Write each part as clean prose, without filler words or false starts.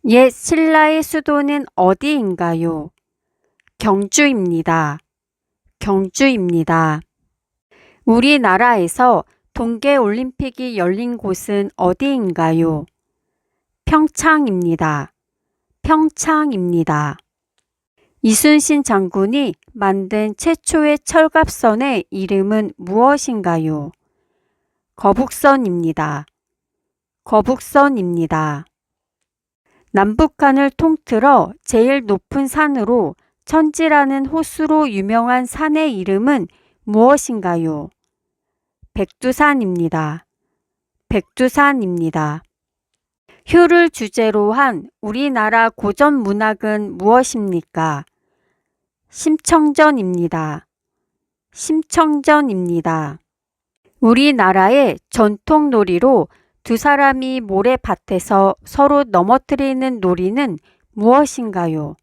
옛 신라의 수도는 어디인가요? 경주입니다. 경주입니다. 우리나라에서 동계올림픽이 열린 곳은 어디인가요? 평창입니다. 평창입니다. 이순신 장군이 만든 최초의 철갑선의 이름은 무엇인가요? 거북선입니다. 거북선입니다. 남북한을 통틀어 제일 높은 산으로 천지라는 호수로 유명한 산의 이름은 무엇인가요? 백두산입니다. 백두산입니다. 효를 주제로 한 우리나라 고전 문학은 무엇입니까? 심청전입니다. 심청전입니다. 우리나라의 전통 놀이로 두 사람이 모래밭에서 서로 넘어뜨리는 놀이는 무엇인가요?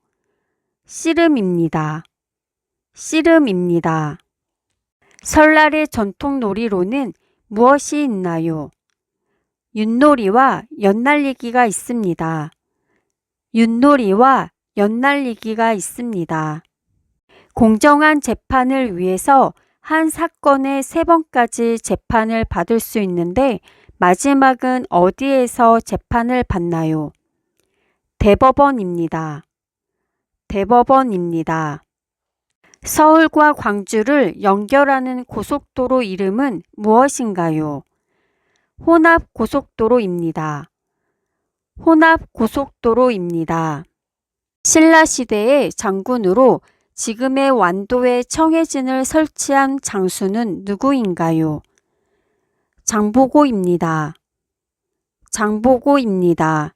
씨름입니다. 씨름입니다. 설날의 전통 놀이로는 무엇이 있나요? 윷놀이와 연날리기가 있습니다. 윷놀이와 연날리기가 있습니다. 공정한 재판을 위해서 한 사건에 3번까지 재판을 받을 수 있는데 마지막은 어디에서 재판을 받나요? 대법원입니다. 대법원입니다. 서울과 광주를 연결하는 고속도로 이름은 무엇인가요? 혼합고속도로입니다. 혼합고속도로입니다. 신라시대의 장군으로 지금의 완도에 청해진을 설치한 장수는 누구인가요? 장보고입니다. 장보고입니다.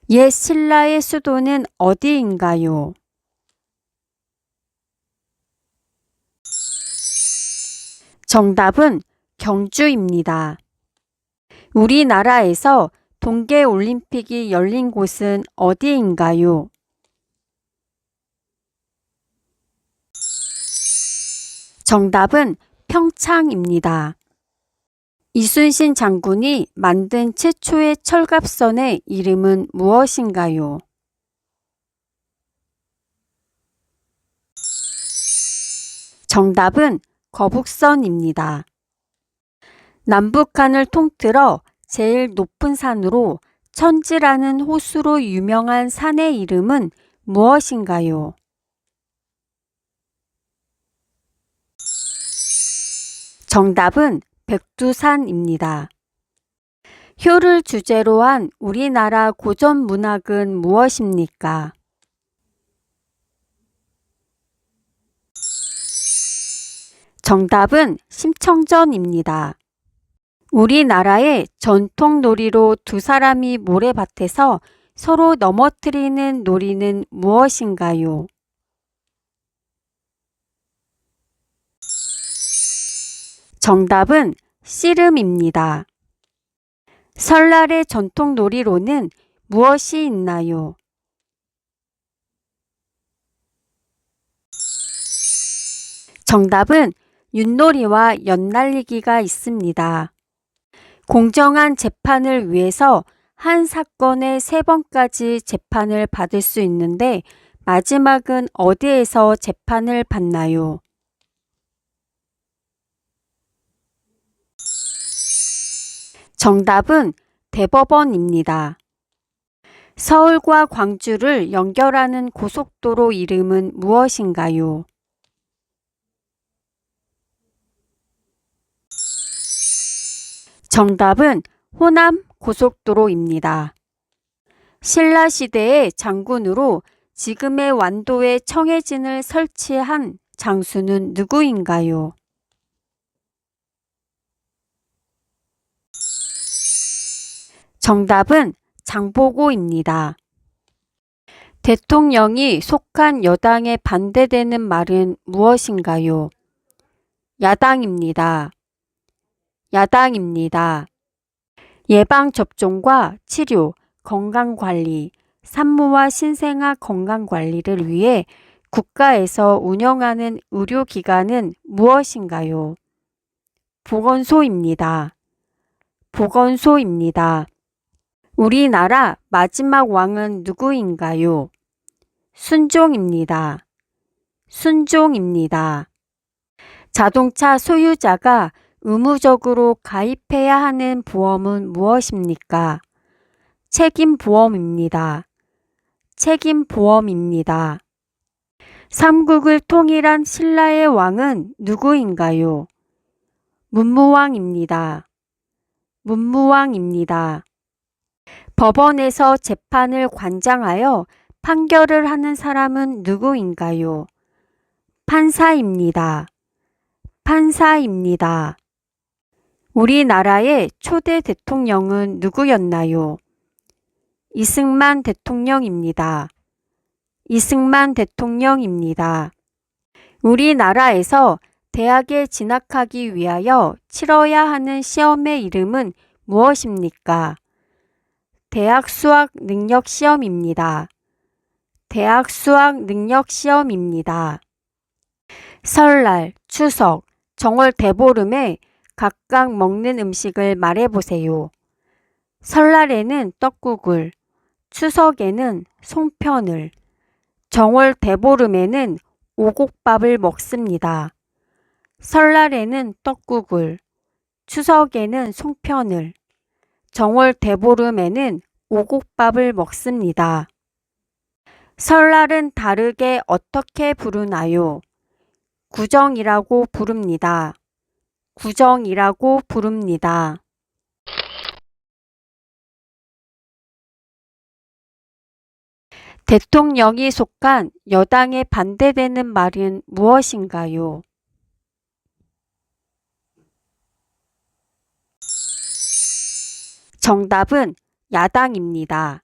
옛 신라의 수도는 어디인가요? 정답은 경주입니다. 우리나라에서 동계올림픽이 열린 곳은 어디인가요? 정답은 평창입니다. 이순신 장군이 만든 최초의 철갑선의 이름은 무엇인가요? 정답은 거북선입니다. 남북한을 통틀어 제일 높은 산으로 천지라는 호수로 유명한 산의 이름은 무엇인가요? 정답은 백두산입니다. 효를 주제로 한 우리나라 고전 문학은 무엇입니까? 정답은 심청전입니다. 우리나라의 전통 놀이로 두 사람이 모래밭에서 서로 넘어뜨리는 놀이는 무엇인가요? 정답은 씨름입니다. 설날의 전통 놀이로는 무엇이 있나요? 정답은 윷놀이와 연날리기가 있습니다. 공정한 재판을 위해서 한 사건에 3번까지 재판을 받을 수 있는데 마지막은 어디에서 재판을 받나요? 정답은 대법원입니다. 서울과 광주를 연결하는 고속도로 이름은 무엇인가요? 정답은 호남고속도로입니다. 신라시대의 장군으로 지금의 완도에 청해진을 설치한 장수는 누구인가요? 정답은 장보고입니다. 대통령이 속한 여당에 반대되는 말은 무엇인가요? 야당입니다. 야당입니다. 예방접종과 치료, 건강관리, 산모와 신생아 건강관리를 위해 국가에서 운영하는 의료기관은 무엇인가요? 보건소입니다. 보건소입니다. 우리나라 마지막 왕은 누구인가요? 순종입니다. 순종입니다. 자동차 소유자가 의무적으로 가입해야 하는 보험은 무엇입니까? 책임보험입니다. 책임보험입니다. 삼국을 통일한 신라의 왕은 누구인가요? 문무왕입니다. 문무왕입니다. 법원에서 재판을 관장하여 판결을 하는 사람은 누구인가요? 판사입니다. 판사입니다. 우리나라의 초대 대통령은 누구였나요? 이승만 대통령입니다. 이승만 대통령입니다. 우리나라에서 대학에 진학하기 위하여 치러야 하는 시험의 이름은 무엇입니까? 대학 수학 능력 시험입니다. 대학 수학 능력 시험입니다. 설날, 추석, 정월 대보름에 각각 먹는 음식을 말해보세요. 설날에는 떡국을, 추석에는 송편을, 정월 대보름에는 오곡밥을 먹습니다. 설날에는 떡국을, 추석에는 송편을, 정월 대보름에는 오곡밥을 먹습니다. 설날은 다르게 어떻게 부르나요? 구정이라고 부릅니다. 구정이라고 부릅니다. 대통령이 속한 여당에 반대되는 말은 무엇인가요? 정답은 야당입니다.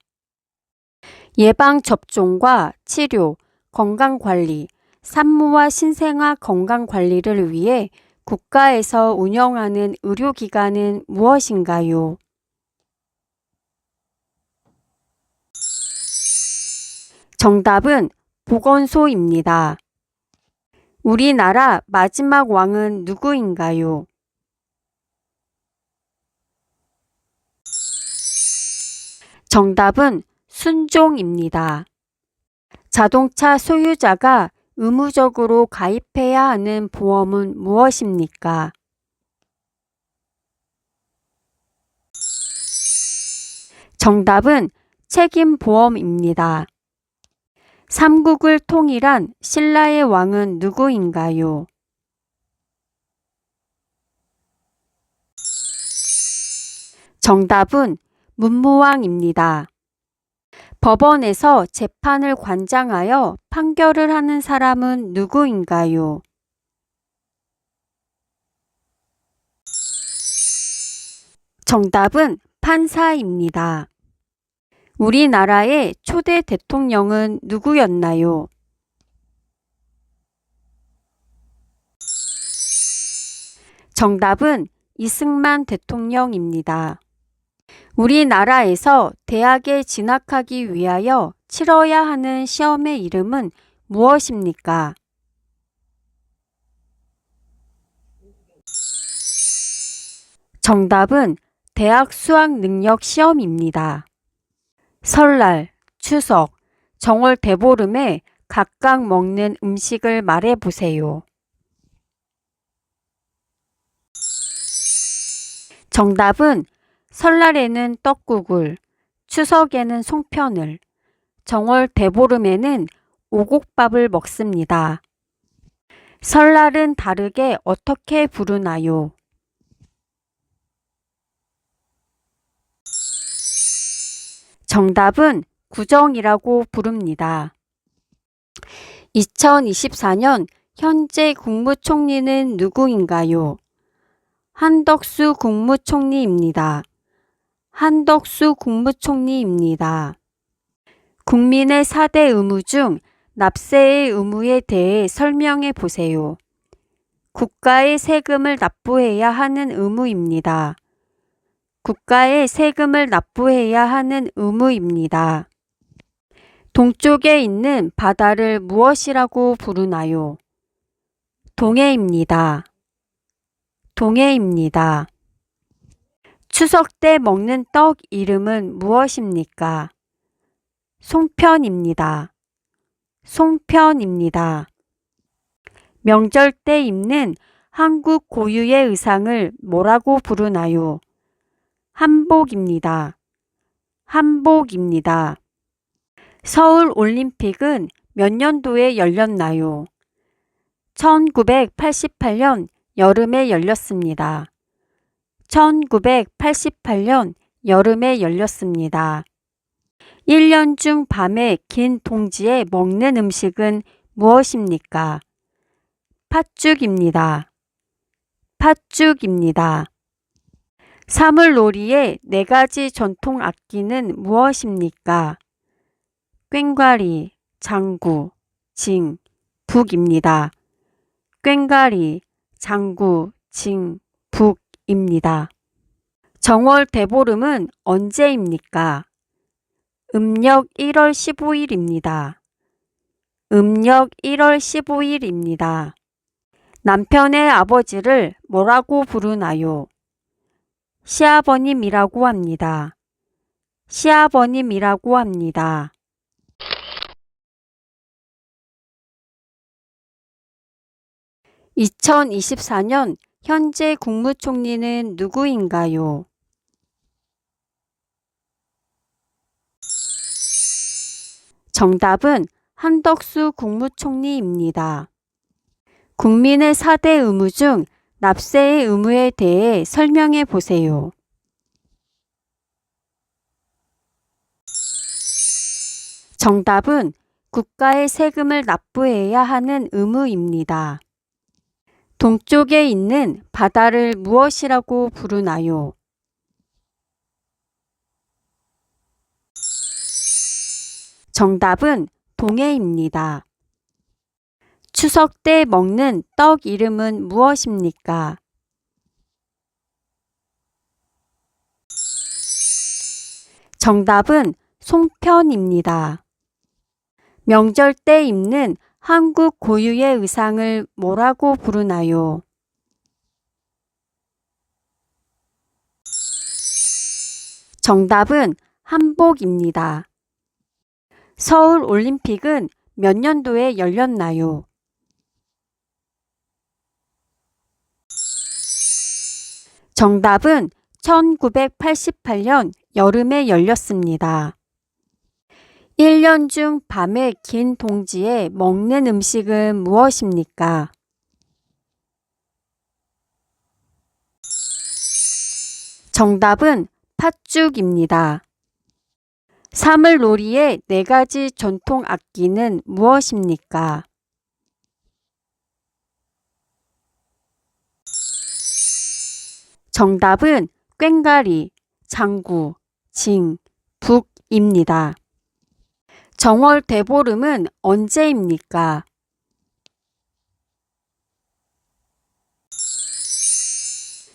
예방접종과 치료, 건강관리, 산모와 신생아 건강관리를 위해 국가에서 운영하는 의료기관은 무엇인가요? 정답은 보건소입니다. 우리나라 마지막 왕은 누구인가요? 정답은 순종입니다. 자동차 소유자가 의무적으로 가입해야 하는 보험은 무엇입니까? 정답은 책임보험입니다. 삼국을 통일한 신라의 왕은 누구인가요? 정답은 문무왕입니다. 법원에서 재판을 관장하여 판결을 하는 사람은 누구인가요? 정답은 판사입니다. 우리나라의 초대 대통령은 누구였나요? 정답은 이승만 대통령입니다. 우리나라에서 대학에 진학하기 위하여 치러야 하는 시험의 이름은 무엇입니까? 정답은 대학 수학 능력 시험입니다. 설날, 추석, 정월 대보름에 각각 먹는 음식을 말해보세요. 정답은 설날에는 떡국을, 추석에는 송편을, 정월 대보름에는 오곡밥을 먹습니다. 설날은 다르게 어떻게 부르나요? 정답은 구정이라고 부릅니다. 2024년 현재 국무총리는 누구인가요? 한덕수 국무총리입니다. 한덕수 국무총리입니다. 국민의 4대 의무 중 납세의 의무에 대해 설명해 보세요. 국가에 세금을 납부해야 하는 의무입니다. 국가에 세금을 납부해야 하는 의무입니다. 동쪽에 있는 바다를 무엇이라고 부르나요? 동해입니다. 동해입니다. 추석 때 먹는 떡 이름은 무엇입니까? 송편입니다. 송편입니다. 명절 때 입는 한국 고유의 의상을 뭐라고 부르나요? 한복입니다. 한복입니다. 서울 올림픽은 몇 년도에 열렸나요? 1988년 여름에 열렸습니다. 1988년 여름에 열렸습니다. 1년 중 밤에 긴 동지에 먹는 음식은 무엇입니까? 팥죽입니다. 팥죽입니다. 사물놀이의 4가지 전통 악기는 무엇입니까? 꽹과리, 장구, 징, 북입니다. 꽹과리, 장구, 징, 북입니다. 정월 대보름은 언제입니까? 음력 1월 15일입니다. 음력 1월 15일입니다. 남편의 아버지를 뭐라고 부르나요? 시아버님이라고 합니다. 시아버님이라고 합니다. 2024년 현재 국무총리는 누구인가요? 정답은 한덕수 국무총리입니다. 국민의 4대 의무 중 납세의 의무에 대해 설명해 보세요. 정답은 국가의 세금을 납부해야 하는 의무입니다. 동쪽에 있는 바다를 무엇이라고 부르나요? 정답은 동해입니다. 추석 때 먹는 떡 이름은 무엇입니까? 정답은 송편입니다. 명절 때 입는 한국 고유의 의상을 뭐라고 부르나요? 정답은 한복입니다. 서울 올림픽은 몇 년도에 열렸나요? 정답은 1988년 여름에 열렸습니다. 1년 중 밤에 긴 동지에 먹는 음식은 무엇입니까? 정답은 팥죽입니다. 사물놀이의 4가지 전통 악기는 무엇입니까? 정답은 꽹과리, 장구, 징, 북입니다. 정월 대보름은 언제입니까?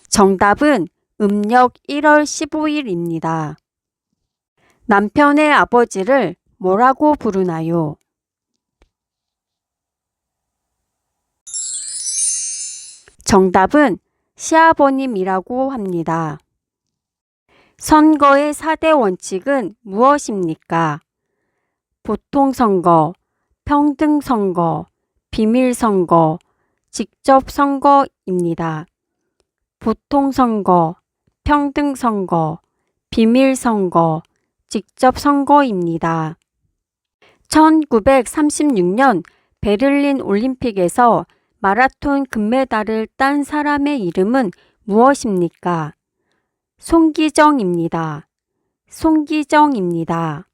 정답은 음력 1월 15일입니다. 남편의 아버지를 뭐라고 부르나요? 정답은 시아버님이라고 합니다. 선거의 4대 원칙은 무엇입니까? 보통선거, 평등선거, 비밀선거, 직접선거입니다. 보통선거, 평등선거, 비밀선거, 직접선거입니다. 1936년 베를린 올림픽에서 마라톤 금메달을 딴 사람의 이름은 무엇입니까? 송기정입니다. 송기정입니다.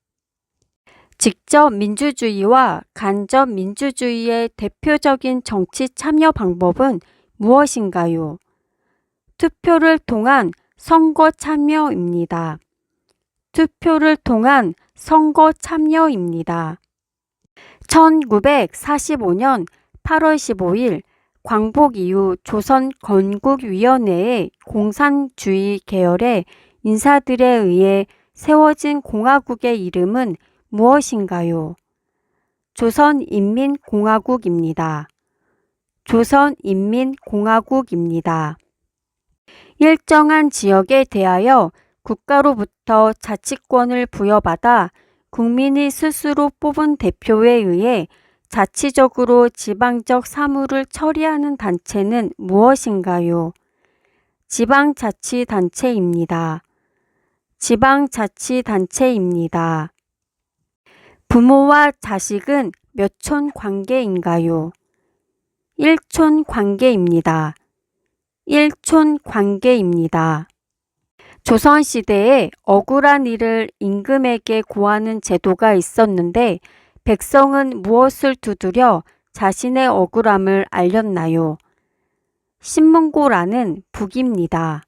직접 민주주의와 간접 민주주의의 대표적인 정치 참여 방법은 무엇인가요? 투표를 통한 선거 참여입니다. 투표를 통한 선거 참여입니다. 1945년 8월 15일 광복 이후 조선 건국위원회의 공산주의 계열의 인사들에 의해 세워진 공화국의 이름은 무엇인가요? 조선인민공화국입니다. 조선인민공화국입니다. 일정한 지역에 대하여 국가로부터 자치권을 부여받아 국민이 스스로 뽑은 대표에 의해 자치적으로 지방적 사무를 처리하는 단체는 무엇인가요? 지방자치단체입니다. 지방자치단체입니다. 부모와 자식은 몇 촌 관계인가요? 1촌 관계입니다. 1촌 관계입니다. 조선시대에 억울한 일을 임금에게 고하는 제도가 있었는데 백성은 무엇을 두드려 자신의 억울함을 알렸나요? 신문고라는 북입니다.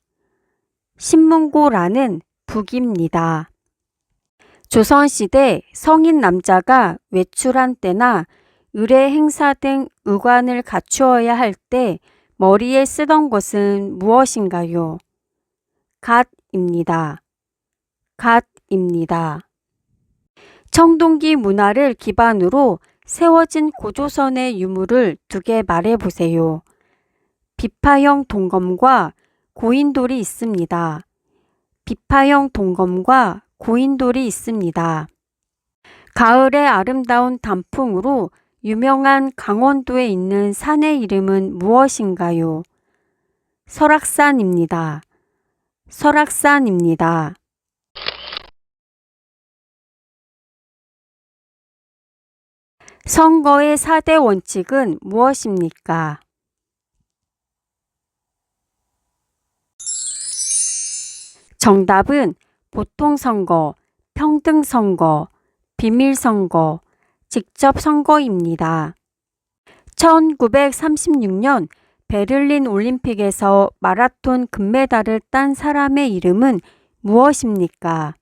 신문고라는 북입니다. 조선시대 성인 남자가 외출한 때나 의례 행사 등 의관을 갖추어야 할 때 머리에 쓰던 것은 무엇인가요? 갓입니다. 갓입니다. 청동기 문화를 기반으로 세워진 고조선의 유물을 두 개 말해보세요. 비파형 동검과 고인돌이 있습니다. 비파형 동검과 고인돌이 있습니다. 가을의 아름다운 단풍으로 유명한 강원도에 있는 산의 이름은 무엇인가요? 설악산입니다. 설악산입니다. 선거의 4대 원칙은 무엇입니까? 정답은 보통선거, 평등선거, 비밀선거, 직접선거입니다. 1936년 베를린 올림픽에서 마라톤 금메달을 딴 사람의 이름은 무엇입니까?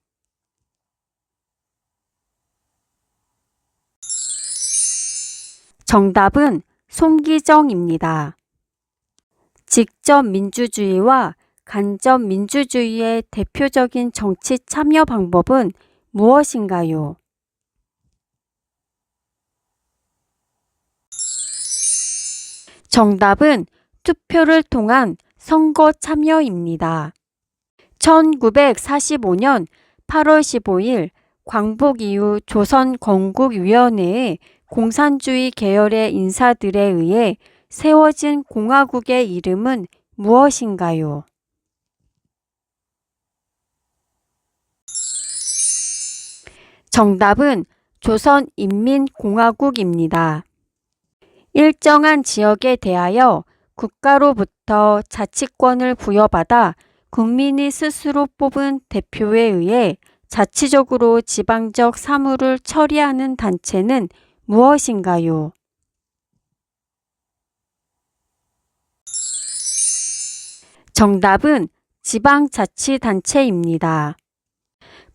정답은 송기정입니다. 직접 민주주의와 간접 민주주의의 대표적인 정치 참여 방법은 무엇인가요? 정답은 투표를 통한 선거 참여입니다. 1945년 8월 15일 광복 이후 조선 건국위원회의 공산주의 계열의 인사들에 의해 세워진 공화국의 이름은 무엇인가요? 정답은 조선인민공화국입니다. 일정한 지역에 대하여 국가로부터 자치권을 부여받아 국민이 스스로 뽑은 대표에 의해 자치적으로 지방적 사무를 처리하는 단체는 무엇인가요? 정답은 지방자치단체입니다.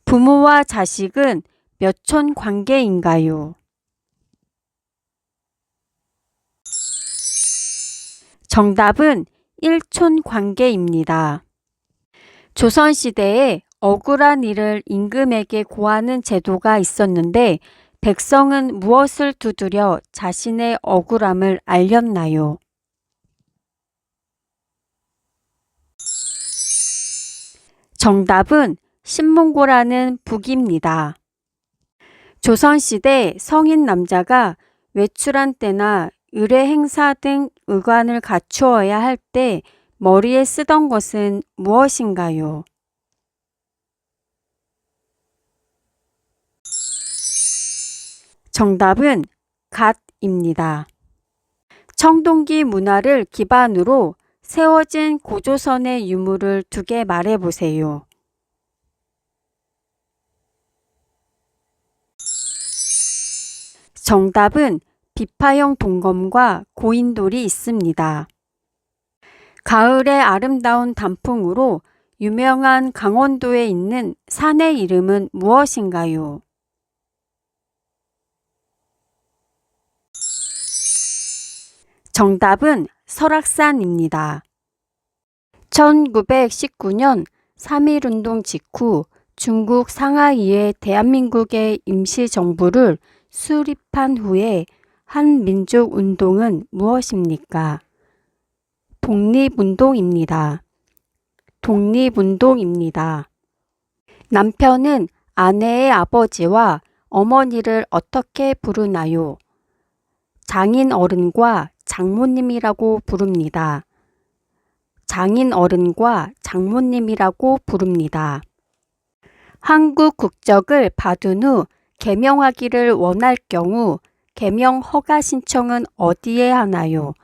부모와 자식은 몇 촌 관계인가요? 정답은 1촌 관계입니다. 조선시대에 억울한 일을 임금에게 고하는 제도가 있었는데 백성은 무엇을 두드려 자신의 억울함을 알렸나요? 정답은 신문고라는 북입니다. 조선시대 성인 남자가 외출한 때나 의례 행사 등 의관을 갖추어야 할 때 머리에 쓰던 것은 무엇인가요? 정답은 갓입니다. 청동기 문화를 기반으로 세워진 고조선의 유물을 두 개 말해보세요. 정답은 비파형 동검과 고인돌이 있습니다. 가을의 아름다운 단풍으로 유명한 강원도에 있는 산의 이름은 무엇인가요? 정답은 설악산입니다. 1919년 3.1운동 직후 중국 상하이에 대한민국의 임시정부를 수립한 후에 한민족운동은 무엇입니까? 독립운동입니다. 독립운동입니다. 남편은 아내의 아버지와 어머니를 어떻게 부르나요? 장인 어른과 장모님이라고 부릅니다. 장인 어른과 장모님이라고 부릅니다. 한국 국적을 받은 후 개명하기를 원할 경우 개명 허가 신청은 어디에 하나요?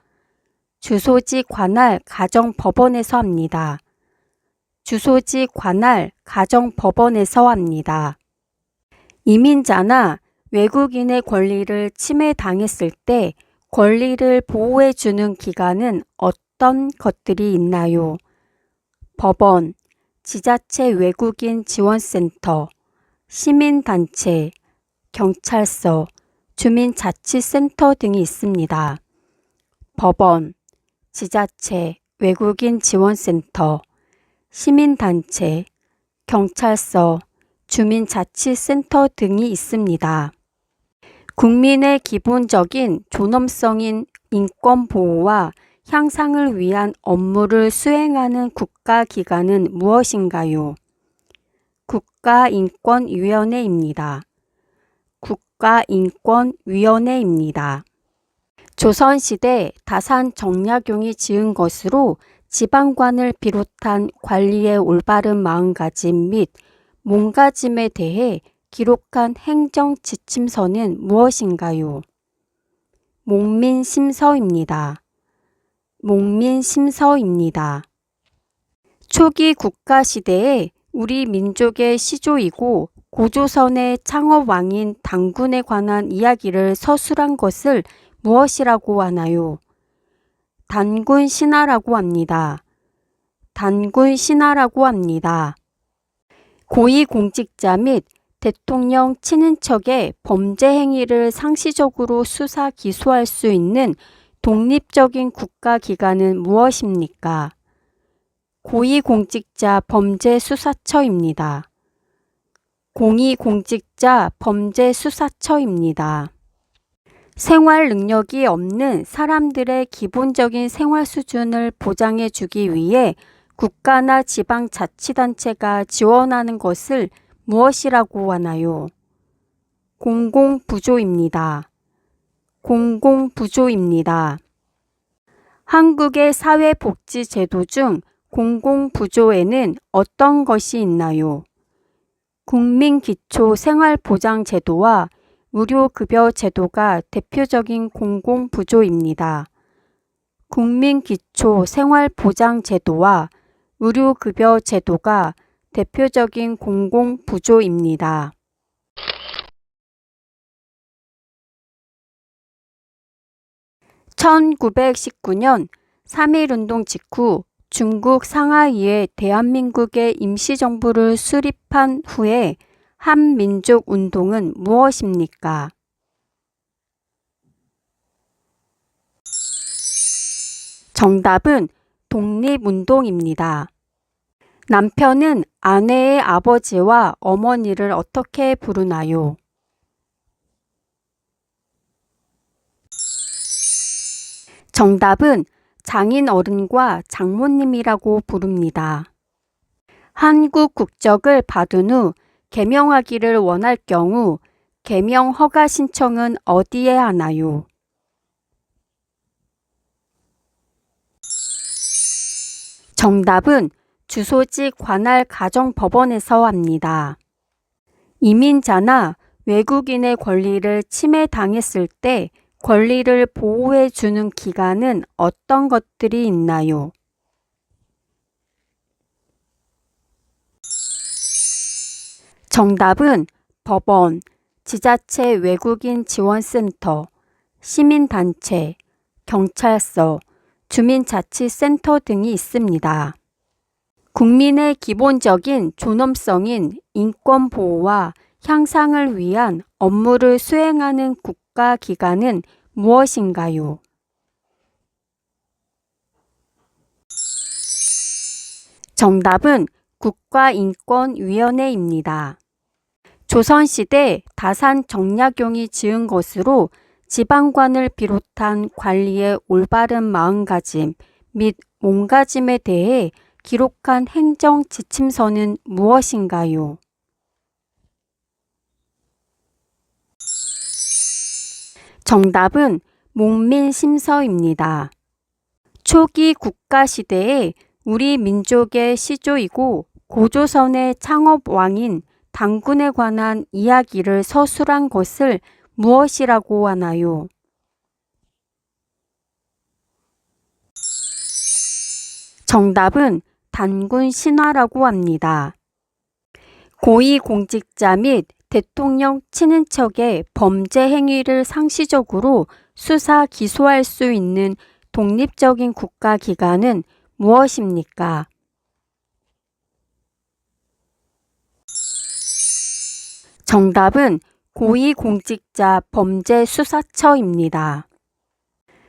주소지 관할 가정법원에서 합니다. 주소지 관할 가정법원에서 합니다. 이민자나 외국인의 권리를 침해당했을 때 권리를 보호해주는 기관은 어떤 것들이 있나요? 법원, 지자체 외국인 지원센터, 시민단체, 경찰서, 주민자치센터 등이 있습니다. 법원, 지자체, 외국인 지원센터, 시민단체, 경찰서, 주민자치센터 등이 있습니다. 국민의 기본적인 존엄성인 인권보호와 향상을 위한 업무를 수행하는 국가기관은 무엇인가요? 국가인권위원회입니다. 국가인권위원회입니다. 조선시대 다산 정약용이 지은 것으로 지방관을 비롯한 관리의 올바른 마음가짐 및 몸가짐에 대해 기록한 행정지침서는 무엇인가요? 목민심서입니다. 목민심서입니다. 초기 국가시대에 우리 민족의 시조이고 고조선의 창업왕인 단군에 관한 이야기를 서술한 것을 무엇이라고 하나요? 단군신화라고 합니다. 단군신화라고 합니다. 고위공직자 및 대통령 친인척의 범죄 행위를 상시적으로 수사 기소할 수 있는 독립적인 국가기관은 무엇입니까? 고위공직자 범죄수사처입니다. 고위공직자 범죄수사처입니다. 생활 능력이 없는 사람들의 기본적인 생활 수준을 보장해 주기 위해 국가나 지방자치단체가 지원하는 것을 무엇이라고 하나요? 공공부조입니다. 공공부조입니다. 한국의 사회복지제도 중 공공부조에는 어떤 것이 있나요? 국민기초생활보장제도와 의료급여제도가 대표적인 공공부조입니다. 국민기초생활보장제도와 의료급여제도가 대표적인 공공부조입니다. 1919년 3.1운동 직후 중국 상하이에 대한민국의 임시정부를 수립한 후에 한민족운동은 무엇입니까? 정답은 독립운동입니다. 남편은 아내의 아버지와 어머니를 어떻게 부르나요? 정답은 장인 어른과 장모님이라고 부릅니다. 한국 국적을 받은 후 개명하기를 원할 경우 개명 허가 신청은 어디에 하나요? 정답은 주소지 관할 가정법원에서 합니다. 이민자나 외국인의 권리를 침해당했을 때 권리를 보호해 주는 기관은 어떤 것들이 있나요? 정답은 법원, 지자체 외국인 지원센터, 시민단체, 경찰서, 주민자치센터 등이 있습니다. 국민의 기본적인 존엄성인 인권보호와 향상을 위한 업무를 수행하는 국가기관은 무엇인가요? 정답은 국가인권위원회입니다. 조선시대 다산 정약용이 지은 것으로 지방관을 비롯한 관리의 올바른 마음가짐 및 몸가짐에 대해 기록한 행정 지침서는 무엇인가요? 정답은 목민심서입니다. 초기 국가시대에 우리 민족의 시조이고 고조선의 창업왕인 단군에 관한 이야기를 서술한 것을 무엇이라고 하나요? 정답은 단군 신화라고 합니다. 고위공직자 및 대통령 친인척의 범죄 행위를 상시적으로 수사 기소할 수 있는 독립적인 국가기관은 무엇입니까? 정답은 고위공직자 범죄수사처입니다.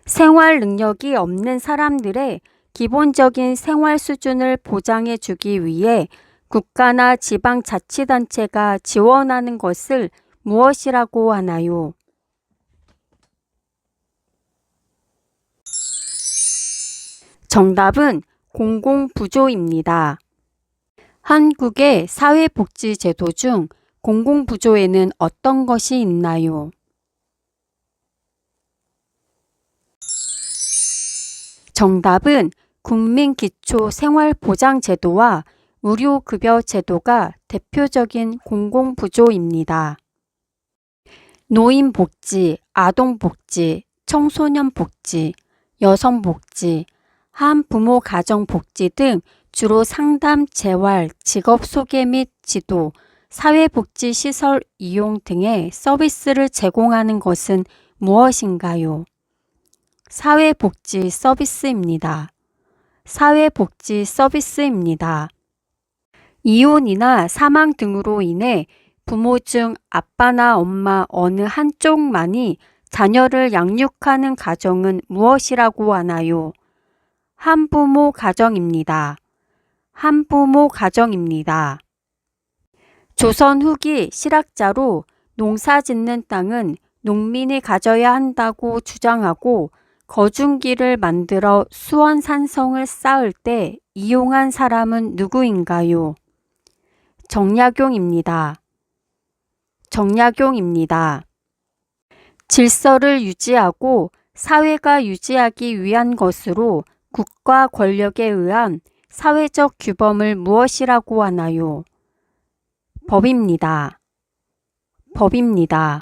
생활 능력이 없는 사람들의 기본적인 생활 수준을 보장해 주기 위해 국가나 지방자치단체가 지원하는 것을 무엇이라고 하나요? 정답은 공공부조입니다. 한국의 사회복지제도 중 공공부조에는 어떤 것이 있나요? 정답은 국민기초생활보장제도와 의료급여제도가 대표적인 공공부조입니다. 노인복지, 아동복지, 청소년복지, 여성복지, 한부모 가정복지 등 주로 상담, 재활, 직업소개 및 지도, 사회복지시설 이용 등의 서비스를 제공하는 것은 무엇인가요? 사회복지 서비스입니다. 사회복지 서비스입니다. 이혼이나 사망 등으로 인해 부모 중 아빠나 엄마 어느 한쪽만이 자녀를 양육하는 가정은 무엇이라고 하나요? 한부모 가정입니다. 한부모 가정입니다. 조선 후기 실학자로 농사 짓는 땅은 농민이 가져야 한다고 주장하고 거중기를 만들어 수원산성을 쌓을 때 이용한 사람은 누구인가요? 정약용입니다. 정약용입니다. 질서를 유지하고 사회가 유지하기 위한 것으로 국가 권력에 의한 사회적 규범을 무엇이라고 하나요? 법입니다. 법입니다.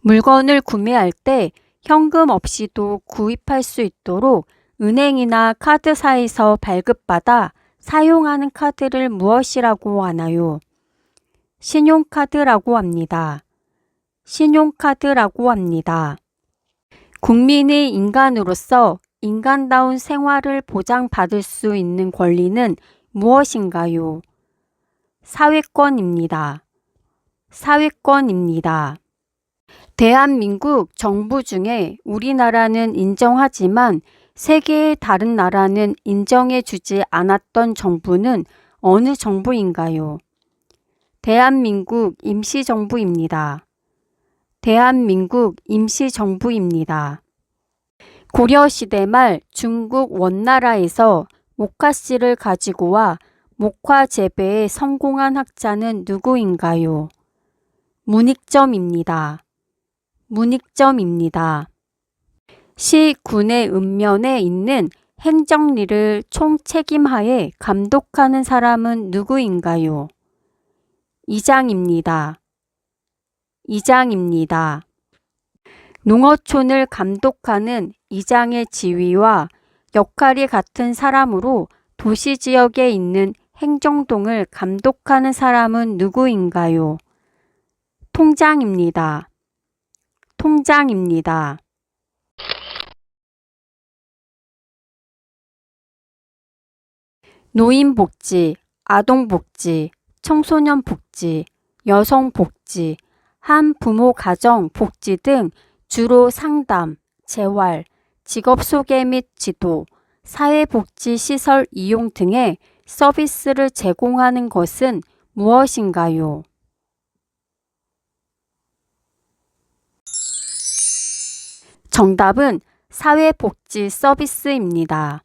물건을 구매할 때 현금 없이도 구입할 수 있도록 은행이나 카드사에서 발급받아 사용하는 카드를 무엇이라고 하나요? 신용카드라고 합니다. 신용카드라고 합니다. 국민이 인간으로서 인간다운 생활을 보장받을 수 있는 권리는 무엇인가요? 사회권입니다. 사회권입니다. 대한민국 정부 중에 우리나라는 인정하지만 세계의 다른 나라는 인정해 주지 않았던 정부는 어느 정부인가요? 대한민국 임시정부입니다. 대한민국 임시정부입니다. 고려시대 말 중국 원나라에서 목화씨를 가지고 와 목화 재배에 성공한 학자는 누구인가요? 문익점입니다. 문익점입니다. 시 군의 읍면에 있는 행정리를 총책임하에 감독하는 사람은 누구인가요? 이장입니다. 이장입니다. 농어촌을 감독하는 이장의 지위와 역할이 같은 사람으로 도시지역에 있는 행정동을 감독하는 사람은 누구인가요? 통장입니다. 통장입니다. 노인복지, 아동복지, 청소년복지, 여성복지, 한부모 가정 복지 등 주로 상담, 재활, 직업소개 및 지도, 사회복지시설 이용 등의 서비스를 제공하는 것은 무엇인가요? 정답은 사회복지 서비스입니다.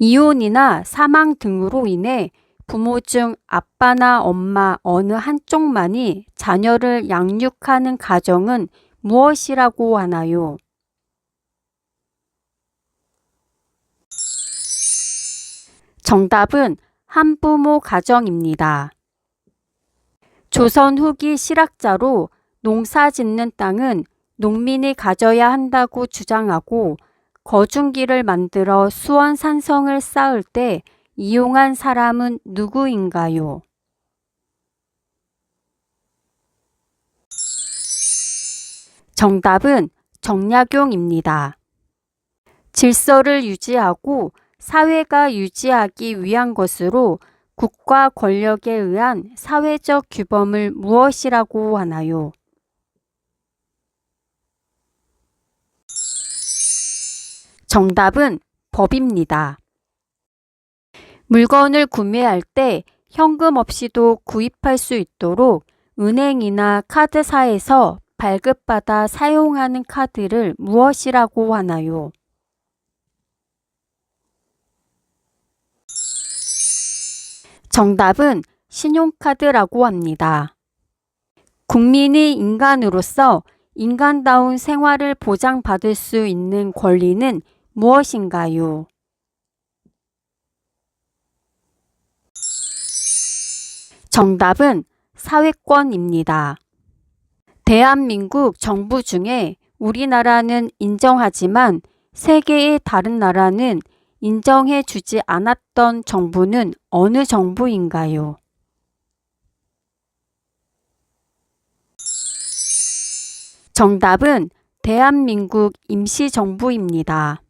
이혼이나 사망 등으로 인해 부모 중 아빠나 엄마 어느 한쪽만이 자녀를 양육하는 가정은 무엇이라고 하나요? 정답은 한부모 가정입니다. 조선 후기 실학자로 농사 짓는 땅은 농민이 가져야 한다고 주장하고 거중기를 만들어 수원 산성을 쌓을 때 이용한 사람은 누구인가요? 정답은 정약용입니다. 질서를 유지하고 사회가 유지하기 위한 것으로 국가 권력에 의한 사회적 규범을 무엇이라고 하나요? 정답은 법입니다. 물건을 구매할 때 현금 없이도 구입할 수 있도록 은행이나 카드사에서 발급받아 사용하는 카드를 무엇이라고 하나요? 정답은 신용카드라고 합니다. 국민이 인간으로서 인간다운 생활을 보장받을 수 있는 권리는 무엇인가요? 정답은 사회권입니다. 대한민국 정부 중에 우리나라는 인정하지만 세계의 다른 나라는 인정해 주지 않았던 정부는 어느 정부인가요? 정답은 대한민국 임시정부입니다.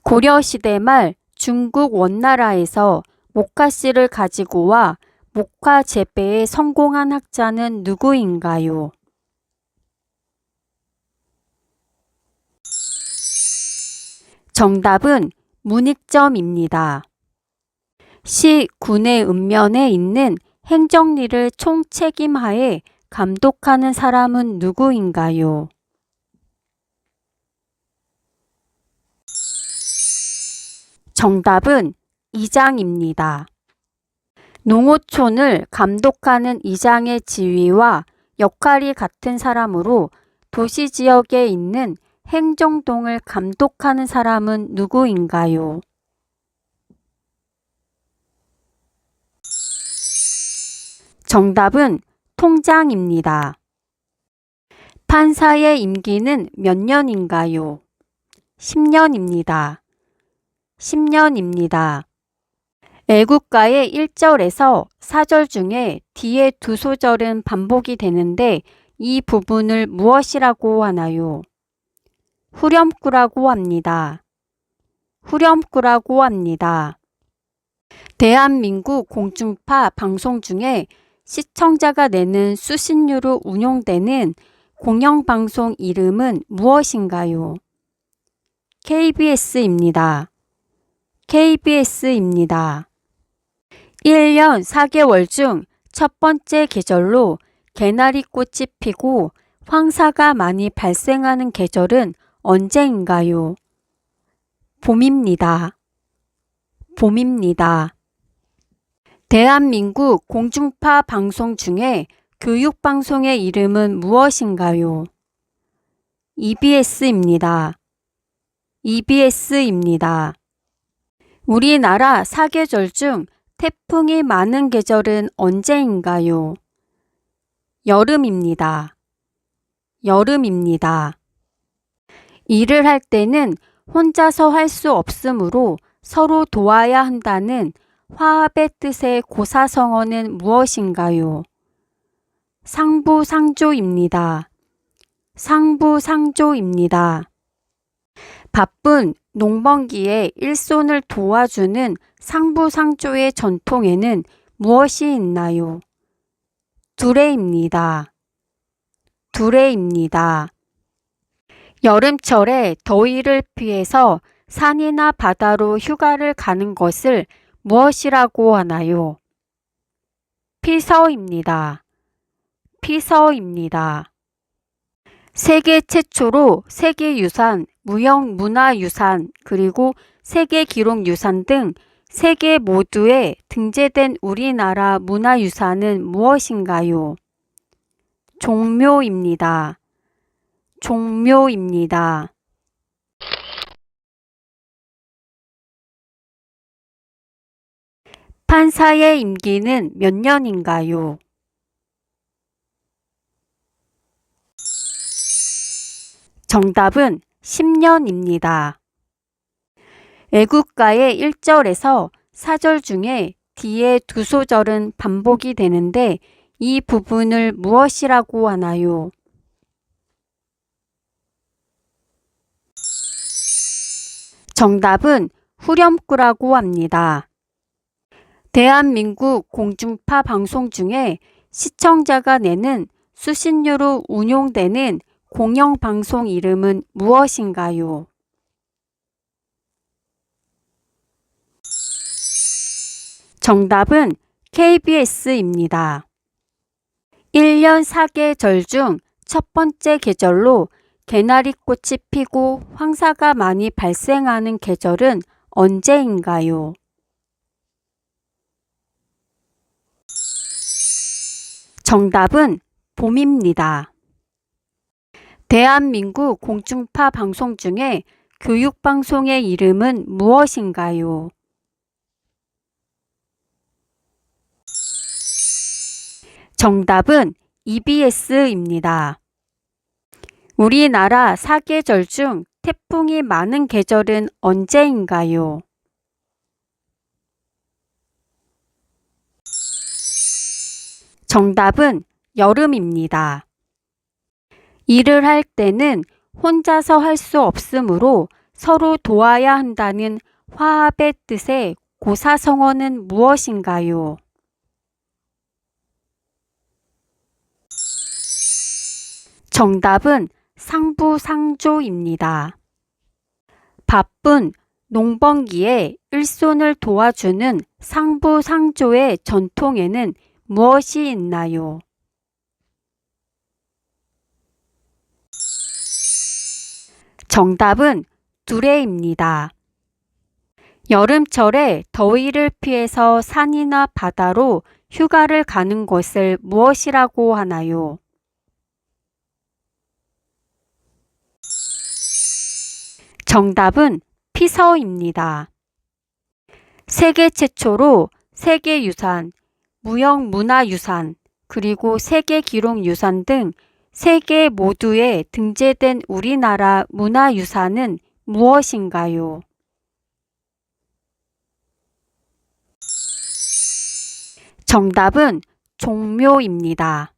고려시대 말 중국 원나라에서 목화씨를 가지고 와 목화 재배에 성공한 학자는 누구인가요? 정답은 문익점입니다. 시 군의 읍면에 있는 행정리를 총책임하에 감독하는 사람은 누구인가요? 정답은 이장입니다. 농어촌을 감독하는 이장의 지위와 역할이 같은 사람으로 도시지역에 있는 행정동을 감독하는 사람은 누구인가요? 정답은 통장입니다. 판사의 임기는 몇 년인가요? 10년입니다. 10년입니다. 애국가의 1절에서 4절 중에 뒤에 두 소절은 반복이 되는데 이 부분을 무엇이라고 하나요? 후렴구라고 합니다. 후렴구라고 합니다. 대한민국 공중파 방송 중에 시청자가 내는 수신료로 운용되는 공영방송 이름은 무엇인가요? KBS입니다. KBS입니다. 1년 4개월 중 첫 번째 계절로 개나리꽃이 피고 황사가 많이 발생하는 계절은 언제인가요? 봄입니다. 봄입니다. 대한민국 공중파 방송 중에 교육방송의 이름은 무엇인가요? EBS입니다. EBS입니다. 우리나라 사계절 중 태풍이 많은 계절은 언제인가요? 여름입니다. 여름입니다. 일을 할 때는 혼자서 할 수 없으므로 서로 도와야 한다는 화합의 뜻의 고사성어는 무엇인가요? 상부상조입니다. 상부상조입니다. 바쁜 농번기에 일손을 도와주는 상부상조의 전통에는 무엇이 있나요? 두레입니다. 두레입니다. 여름철에 더위를 피해서 산이나 바다로 휴가를 가는 것을 무엇이라고 하나요? 피서입니다. 피서입니다. 세계 최초로 세계유산, 무형문화유산, 그리고 세계기록유산 등 세계 모두에 등재된 우리나라 문화유산은 무엇인가요? 종묘입니다. 종묘입니다. 판사의 임기는 몇 년인가요? 정답은 10년입니다. 애국가의 1절에서 4절 중에 뒤에 두 소절은 반복이 되는데 이 부분을 무엇이라고 하나요? 정답은 후렴구라고 합니다. 대한민국 공중파 방송 중에 시청자가 내는 수신료로 운용되는 공영방송 이름은 무엇인가요? 정답은 KBS입니다. 1년 4계절 중 첫 번째 계절로 개나리꽃이 피고 황사가 많이 발생하는 계절은 언제인가요? 정답은 봄입니다. 대한민국 공중파 방송 중에 교육방송의 이름은 무엇인가요? 정답은 EBS입니다. 우리나라 4계절 중 태풍이 많은 계절은 언제인가요? 정답은 여름입니다. 일을 할 때는 혼자서 할 수 없으므로 서로 도와야 한다는 화합의 뜻의 고사성어는 무엇인가요? 정답은 상부상조입니다. 바쁜 농번기에 일손을 도와주는 상부상조의 전통에는 무엇이 있나요? 정답은 두레입니다. 여름철에 더위를 피해서 산이나 바다로 휴가를 가는 것을 무엇이라고 하나요? 정답은 피서입니다. 세계 최초로 세계유산, 무형문화유산, 그리고 세계기록유산 등 세계 모두에 등재된 우리나라 문화유산은 무엇인가요? 정답은 종묘입니다.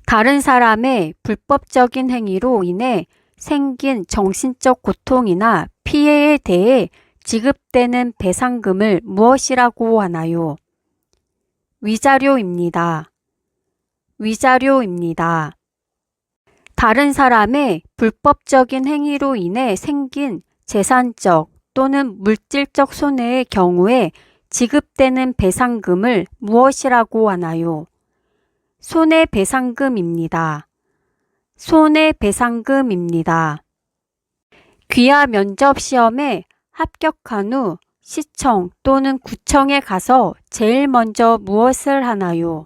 다른 사람의 불법적인 행위로 인해 생긴 정신적 고통이나 피해에 대해 지급되는 배상금을 무엇이라고 하나요? 위자료입니다. 위자료입니다. 다른 사람의 불법적인 행위로 인해 생긴 재산적 또는 물질적 손해의 경우에 지급되는 배상금을 무엇이라고 하나요? 손해배상금입니다. 손해배상금입니다. 귀하 면접 시험에 합격한 후 시청 또는 구청에 가서 제일 먼저 무엇을 하나요?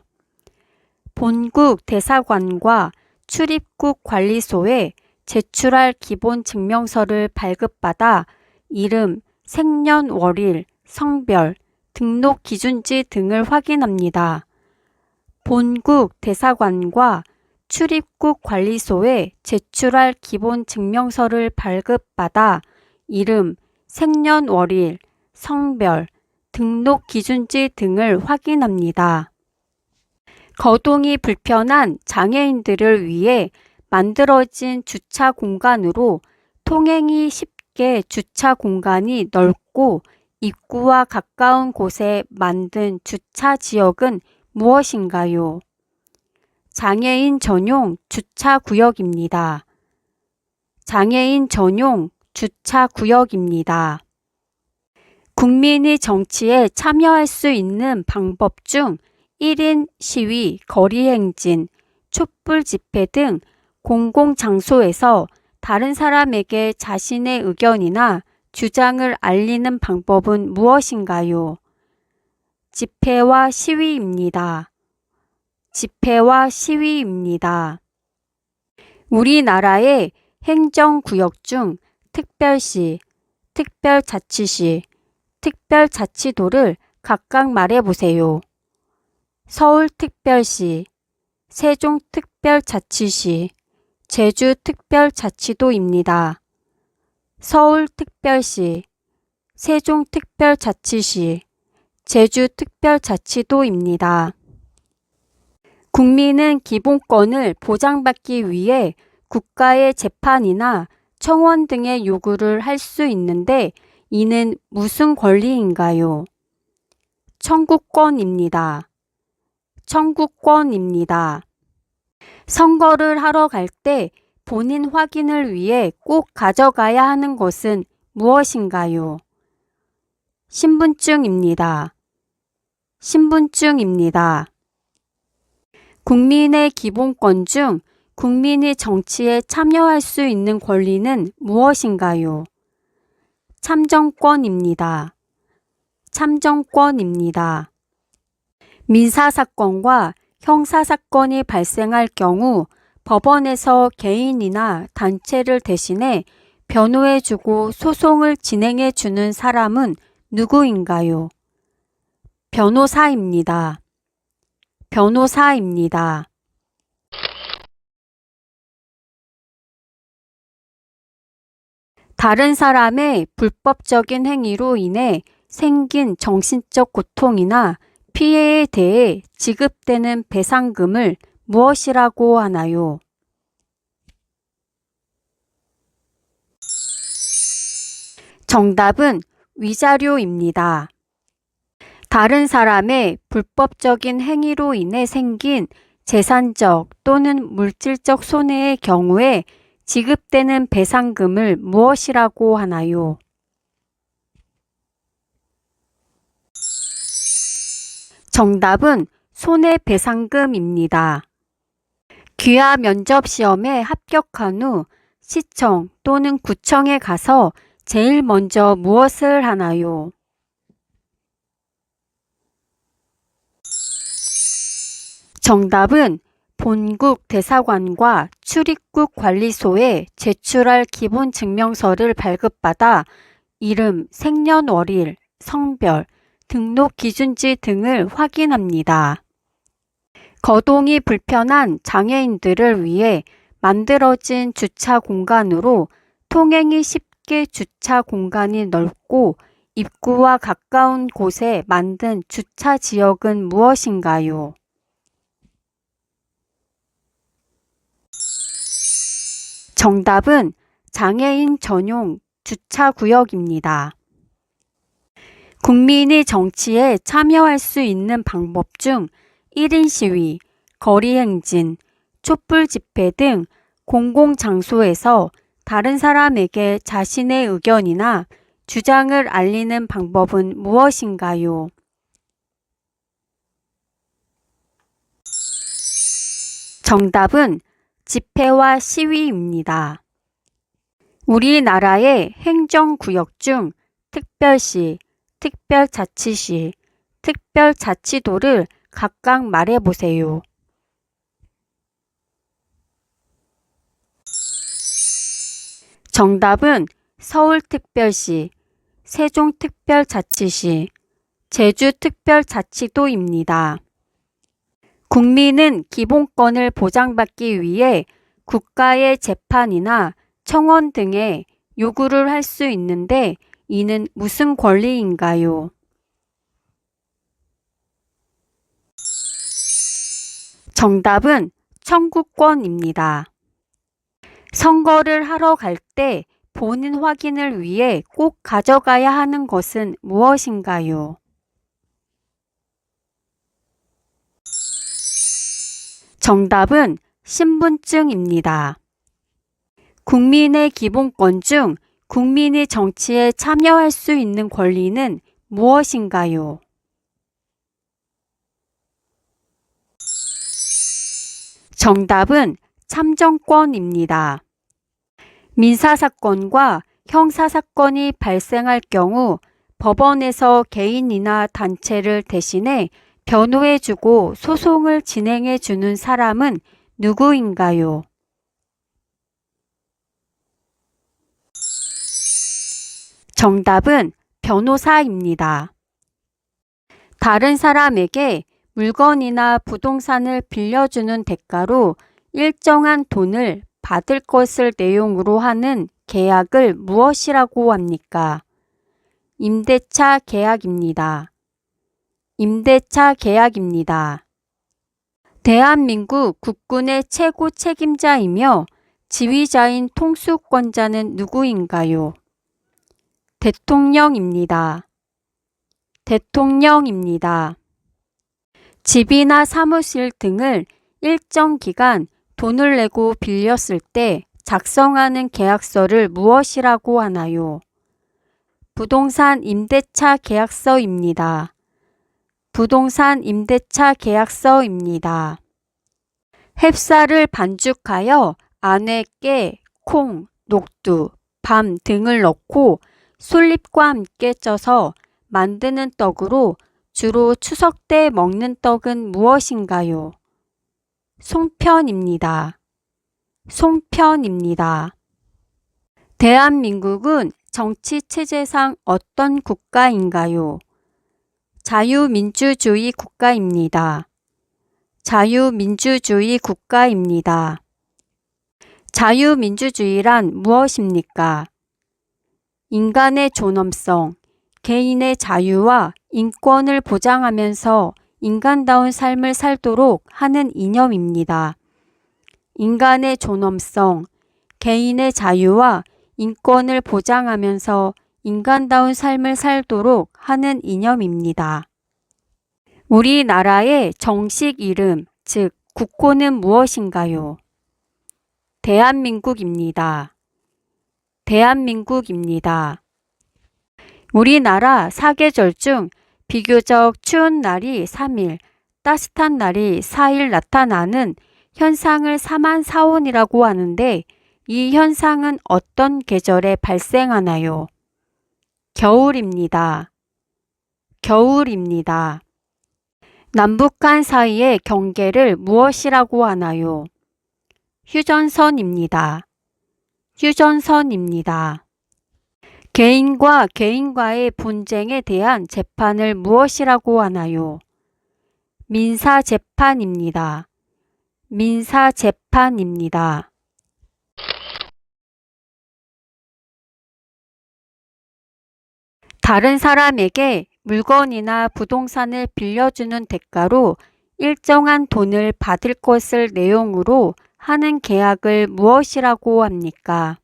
본국 대사관과 출입국 관리소에 제출할 기본 증명서를 발급받아 이름, 생년월일, 성별, 등록 기준지 등을 확인합니다. 본국 대사관과 출입국 관리소에 제출할 기본 증명서를 발급받아 이름, 생년월일, 성별, 등록 기준지 등을 확인합니다. 거동이 불편한 장애인들을 위해 만들어진 주차 공간으로 통행이 쉽게 주차 공간이 넓고 입구와 가까운 곳에 만든 주차 지역은 무엇인가요? 장애인 전용 주차 구역입니다. 장애인 전용 주차 구역입니다. 국민이 정치에 참여할 수 있는 방법 중 1인 시위, 거리행진, 촛불 집회 등 공공장소에서 다른 사람에게 자신의 의견이나 주장을 알리는 방법은 무엇인가요? 집회와 시위입니다. 집회와 시위입니다. 우리나라의 행정구역 중 특별시, 특별자치시, 특별자치도를 각각 말해보세요. 서울특별시, 세종특별자치시, 제주특별자치도입니다. 서울특별시, 세종특별자치시, 제주특별자치도입니다. 국민은 기본권을 보장받기 위해 국가의 재판이나 청원 등의 요구를 할 수 있는데 이는 무슨 권리인가요? 청구권입니다. 청구권입니다. 선거를 하러 갈 때 본인 확인을 위해 꼭 가져가야 하는 것은 무엇인가요? 신분증입니다. 신분증입니다. 국민의 기본권 중 국민이 정치에 참여할 수 있는 권리는 무엇인가요? 참정권입니다. 참정권입니다. 민사사건과 형사사건이 발생할 경우 법원에서 개인이나 단체를 대신해 변호해주고 소송을 진행해주는 사람은 누구인가요? 변호사입니다. 변호사입니다. 다른 사람의 불법적인 행위로 인해 생긴 정신적 고통이나 피해에 대해 지급되는 배상금을 무엇이라고 하나요? 정답은 위자료입니다. 다른 사람의 불법적인 행위로 인해 생긴 재산적 또는 물질적 손해의 경우에 지급되는 배상금을 무엇이라고 하나요? 정답은 손해배상금입니다. 귀하 면접시험에 합격한 후 시청 또는 구청에 가서 제일 먼저 무엇을 하나요? 정답은 본국 대사관과 출입국 관리소에 제출할 기본 증명서를 발급받아 이름, 생년월일, 성별, 등록 기준지 등을 확인합니다. 거동이 불편한 장애인들을 위해 만들어진 주차 공간으로 통행이 쉽게 주차 공간이 넓고 입구와 가까운 곳에 만든 주차 지역은 무엇인가요? 정답은 장애인 전용 주차구역입니다. 국민이 정치에 참여할 수 있는 방법 중 1인 시위, 거리 행진, 촛불 집회 등 공공장소에서 다른 사람에게 자신의 의견이나 주장을 알리는 방법은 무엇인가요? 정답은 집회와 시위입니다. 우리나라의 행정구역 중 특별시, 특별자치시, 특별자치도를 각각 말해보세요. 정답은 서울특별시, 세종특별자치시, 제주특별자치도입니다. 국민은 기본권을 보장받기 위해 국가의 재판이나 청원 등의 요구를 할 수 있는데 이는 무슨 권리인가요? 정답은 청구권입니다. 선거를 하러 갈 때 본인 확인을 위해 꼭 가져가야 하는 것은 무엇인가요? 정답은 신분증입니다. 국민의 기본권 중 국민이 정치에 참여할 수 있는 권리는 무엇인가요? 정답은 참정권입니다. 민사사건과 형사사건이 발생할 경우 법원에서 개인이나 단체를 대신해 변호해주고 소송을 진행해주는 사람은 누구인가요? 정답은 변호사입니다. 다른 사람에게 물건이나 부동산을 빌려주는 대가로 일정한 돈을 받을 것을 내용으로 하는 계약을 무엇이라고 합니까? 임대차 계약입니다. 임대차 계약입니다. 대한민국 국군의 최고 책임자이며 지휘자인 통수권자는 누구인가요? 대통령입니다. 대통령입니다. 집이나 사무실 등을 일정 기간 돈을 내고 빌렸을 때 작성하는 계약서를 무엇이라고 하나요? 부동산 임대차 계약서입니다. 부동산 임대차 계약서입니다. 햅쌀을 반죽하여 안에 깨, 콩, 녹두, 밤 등을 넣고 솔잎과 함께 쪄서 만드는 떡으로 주로 추석 때 먹는 떡은 무엇인가요? 송편입니다. 송편입니다. 대한민국은 정치 체제상 어떤 국가인가요? 자유민주주의 국가입니다. 자유민주주의 국가입니다. 자유민주주의란 무엇입니까? 인간의 존엄성, 개인의 자유와 인권을 보장하면서 인간다운 삶을 살도록 하는 이념입니다. 인간의 존엄성, 개인의 자유와 인권을 보장하면서 인간다운 삶을 살도록 하는 이념입니다. 우리나라의 정식 이름, 즉 국호는 무엇인가요? 대한민국입니다. 대한민국입니다. 우리나라 사계절 중 비교적 추운 날이 3일, 따뜻한 날이 4일 나타나는 현상을 사만사온이라고 하는데 이 현상은 어떤 계절에 발생하나요? 겨울입니다. 겨울입니다. 남북한 사이의 경계를 무엇이라고 하나요? 휴전선입니다. 휴전선입니다. 개인과 개인과의 분쟁에 대한 재판을 무엇이라고 하나요? 민사재판입니다. 민사재판입니다. 다른 사람에게 물건이나 부동산을 빌려주는 대가로 일정한 돈을 받을 것을 내용으로 하는 계약을 무엇이라고 합니까?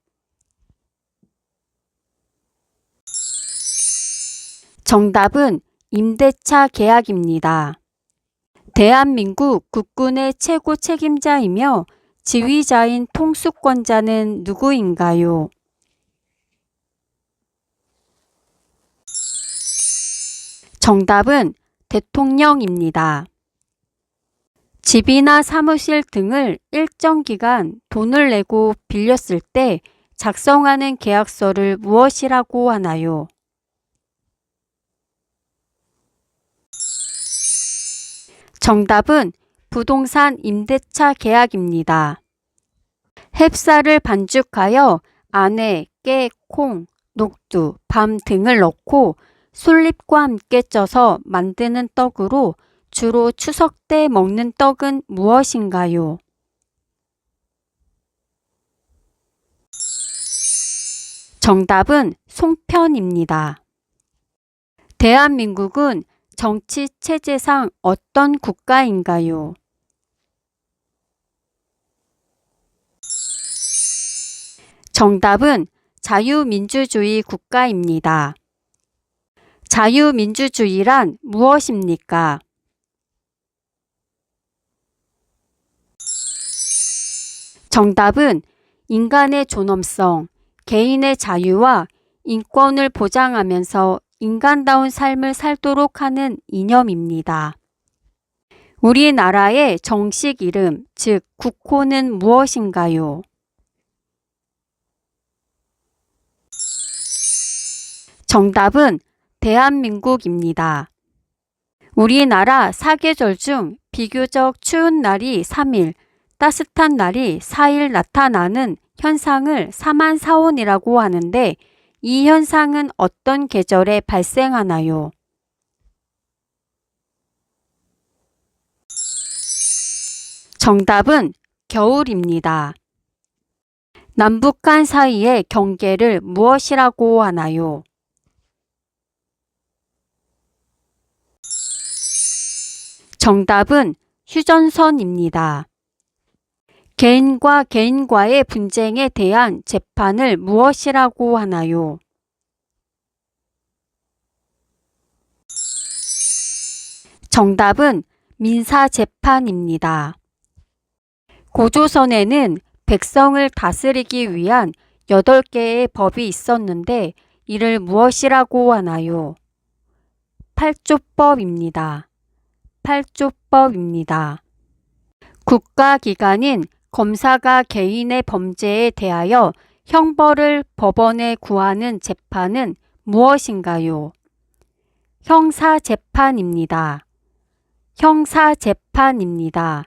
정답은 임대차 계약입니다. 대한민국 국군의 최고 책임자이며 지휘자인 통수권자는 누구인가요? 정답은 대통령입니다. 집이나 사무실 등을 일정 기간 돈을 내고 빌렸을 때 작성하는 계약서를 무엇이라고 하나요? 정답은 부동산 임대차 계약입니다. 햅쌀을 반죽하여 안에 깨, 콩, 녹두, 밤 등을 넣고 솔잎과 함께 쪄서 만드는 떡으로 주로 추석 때 먹는 떡은 무엇인가요? 정답은 송편입니다. 대한민국은 정치 체제상 어떤 국가인가요? 정답은 자유민주주의 국가입니다. 자유민주주의란 무엇입니까? 정답은 인간의 존엄성, 개인의 자유와 인권을 보장하면서 인간다운 삶을 살도록 하는 이념입니다. 우리나라의 정식 이름, 즉 국호는 무엇인가요? 정답은 대한민국입니다. 우리나라 사계절 중 비교적 추운 날이 3일, 따뜻한 날이 4일 나타나는 현상을 사만사온이라고 하는데 이 현상은 어떤 계절에 발생하나요? 정답은 겨울입니다. 남북한 사이의 경계를 무엇이라고 하나요? 정답은 휴전선입니다. 개인과 개인과의 분쟁에 대한 재판을 무엇이라고 하나요? 정답은 민사재판입니다. 고조선에는 백성을 다스리기 위한 8개의 법이 있었는데 이를 무엇이라고 하나요? 팔조법입니다. 팔조법입니다. 국가기관인 검사가 개인의 범죄에 대하여 형벌을 법원에 구하는 재판은 무엇인가요? 형사재판입니다. 형사재판입니다.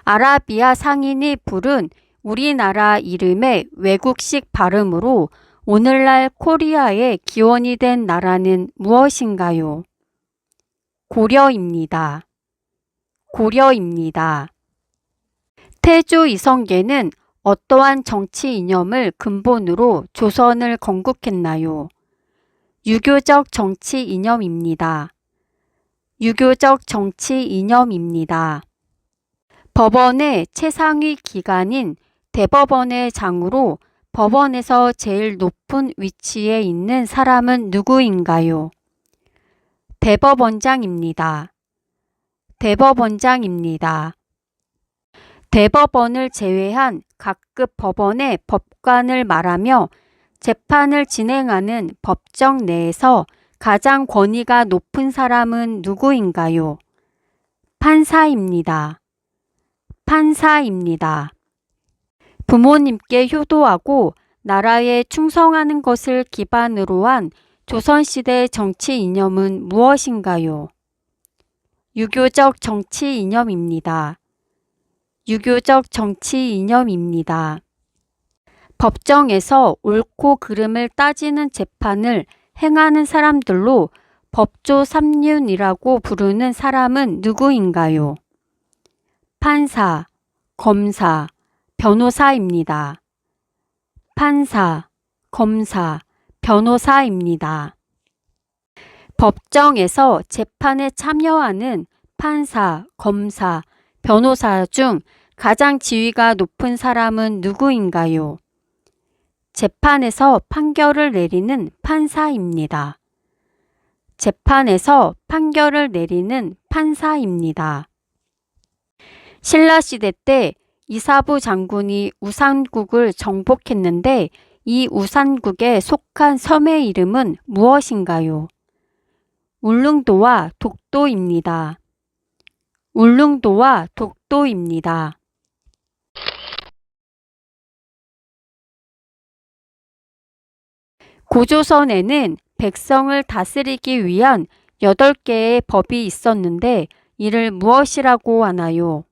아라비아 상인이 부른 우리나라 이름의 외국식 발음으로 오늘날 코리아의 기원이 된 나라는 무엇인가요? 고려입니다. 고려입니다. 태조 이성계는 어떠한 정치 이념을 근본으로 조선을 건국했나요? 유교적 정치 이념입니다. 유교적 정치 이념입니다. 법원의 최상위 기관인 대법원의 장으로 법원에서 제일 높은 위치에 있는 사람은 누구인가요? 대법원장입니다. 대법원장입니다. 대법원을 제외한 각급 법원의 법관을 말하며 재판을 진행하는 법정 내에서 가장 권위가 높은 사람은 누구인가요? 판사입니다. 판사입니다. 부모님께 효도하고 나라에 충성하는 것을 기반으로 한 조선시대 정치 이념은 무엇인가요? 유교적 정치 이념입니다. 유교적 정치 이념입니다. 법정에서 옳고 그름을 따지는 재판을 행하는 사람들로 법조삼륜이라고 부르는 사람은 누구인가요? 판사, 검사, 변호사입니다. 판사, 검사, 변호사입니다. 법정에서 재판에 참여하는 판사, 검사, 변호사 중 가장 지위가 높은 사람은 누구인가요? 재판에서 판결을 내리는 판사입니다. 재판에서 판결을 내리는 판사입니다. 신라시대 때 이사부 장군이 우산국을 정복했는데 이 우산국에 속한 섬의 이름은 무엇인가요? 울릉도와 독도입니다. 울릉도와 독도입니다. 고조선에는 백성을 다스리기 위한 8개의 법이 있었는데 이를 무엇이라고 하나요?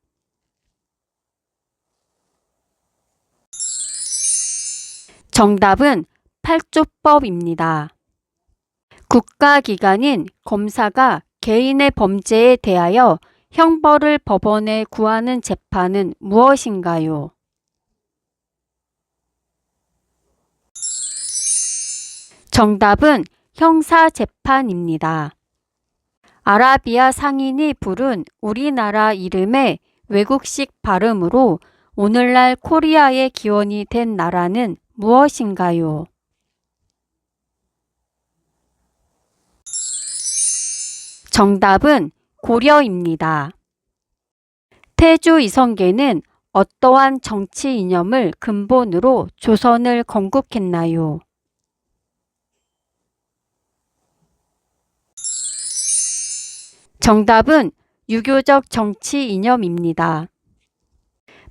정답은 팔조법입니다. 국가기관인 검사가 개인의 범죄에 대하여 형벌을 법원에 구하는 재판은 무엇인가요? 정답은 형사재판입니다. 아라비아 상인이 부른 우리나라 이름의 외국식 발음으로 오늘날 코리아의 기원이 된 나라는 무엇인가요? 정답은 고려입니다. 태조 이성계는 어떠한 정치 이념을 근본으로 조선을 건국했나요? 정답은 유교적 정치 이념입니다.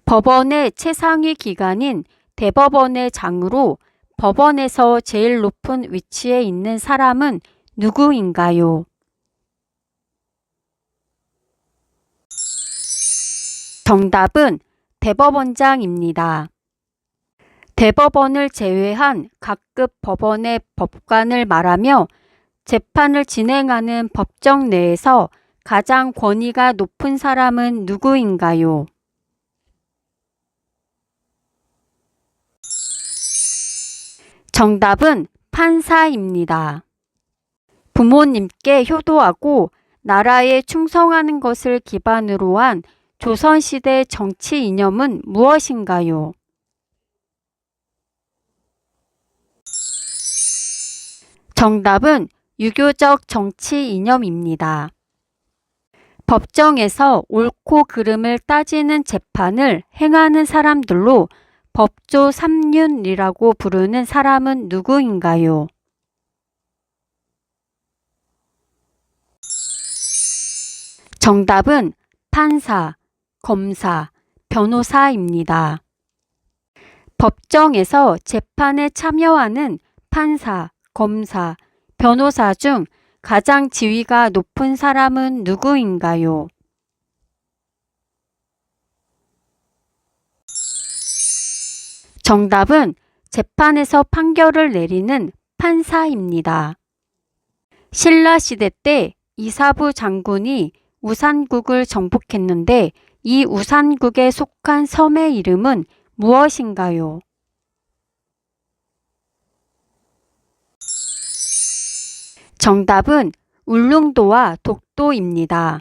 법원의 최상위 기관인 대법원의 장으로 법원에서 제일 높은 위치에 있는 사람은 누구인가요? 정답은 대법원장입니다. 대법원을 제외한 각급 법원의 법관을 말하며 재판을 진행하는 법정 내에서 가장 권위가 높은 사람은 누구인가요? 정답은 판사입니다. 부모님께 효도하고 나라에 충성하는 것을 기반으로 한 조선시대 정치 이념은 무엇인가요? 정답은 유교적 정치 이념입니다. 법정에서 옳고 그름을 따지는 재판을 행하는 사람들로 법조 삼륜이라고 부르는 사람은 누구인가요? 정답은 판사, 검사, 변호사입니다. 법정에서 재판에 참여하는 판사, 검사, 변호사 중 가장 지위가 높은 사람은 누구인가요? 정답은 재판에서 판결을 내리는 판사입니다. 신라시대 때 이사부 장군이 우산국을 정복했는데 이 우산국에 속한 섬의 이름은 무엇인가요? 정답은 울릉도와 독도입니다.